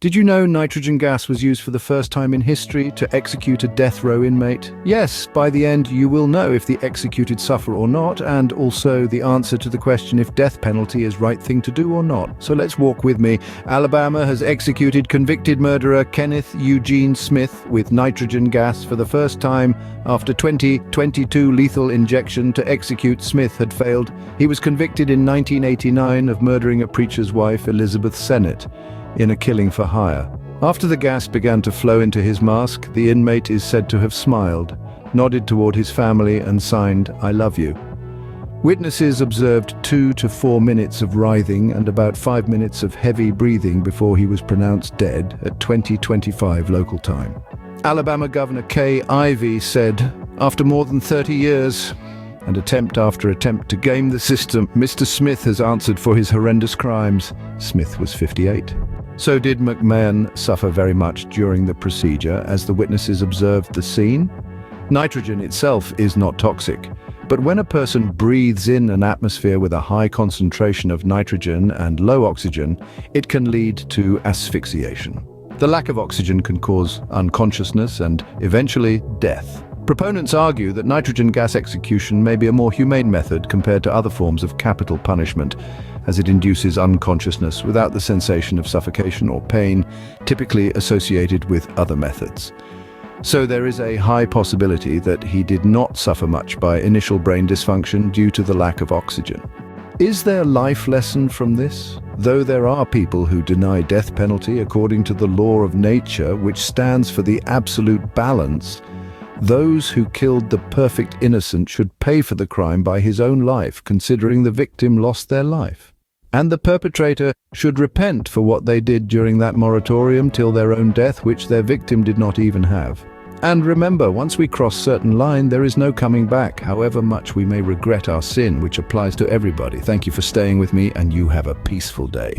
Did you know nitrogen gas was used for the first time in history to execute a death row inmate? Yes, by the end you will know if the executed suffer or not, and also the answer to the question if death penalty is right thing to do or not. So let's walk with me. Alabama has executed convicted murderer Kenneth Eugene Smith with nitrogen gas for the first time after 2022 lethal injection to execute Smith had failed. He was convicted in 1989 of murdering a preacher's wife, Elizabeth Sennett, in a killing for hire. After the gas began to flow into his mask, the inmate is said to have smiled, nodded toward his family and signed, "I love you." Witnesses observed 2 to 4 minutes of writhing and about 5 minutes of heavy breathing before he was pronounced dead at 20:25 local time. Alabama Governor Kay Ivey said, "After more than 30 years, and attempt after attempt to game the system, Mr. Smith has answered for his horrendous crimes." Smith was 58. So did McMahon suffer very much during the procedure as the witnesses observed the scene? Nitrogen itself is not toxic, but when a person breathes in an atmosphere with a high concentration of nitrogen and low oxygen, it can lead to asphyxiation. The lack of oxygen can cause unconsciousness and eventually death. Proponents argue that nitrogen gas execution may be a more humane method compared to other forms of capital punishment, as it induces unconsciousness without the sensation of suffocation or pain typically associated with other methods. So there is a high possibility that he did not suffer much by initial brain dysfunction due to the lack of oxygen. Is there life lesson from this? Though there are people who deny death penalty according to the law of nature, which stands for the absolute balance, those who killed the perfect innocent should pay for the crime by his own life, considering the victim lost their life. And the perpetrator should repent for what they did during that moratorium till their own death, which their victim did not even have. And remember, once we cross certain line, there is no coming back, however much we may regret our sin, which applies to everybody. Thank you for staying with me, and you have a peaceful day.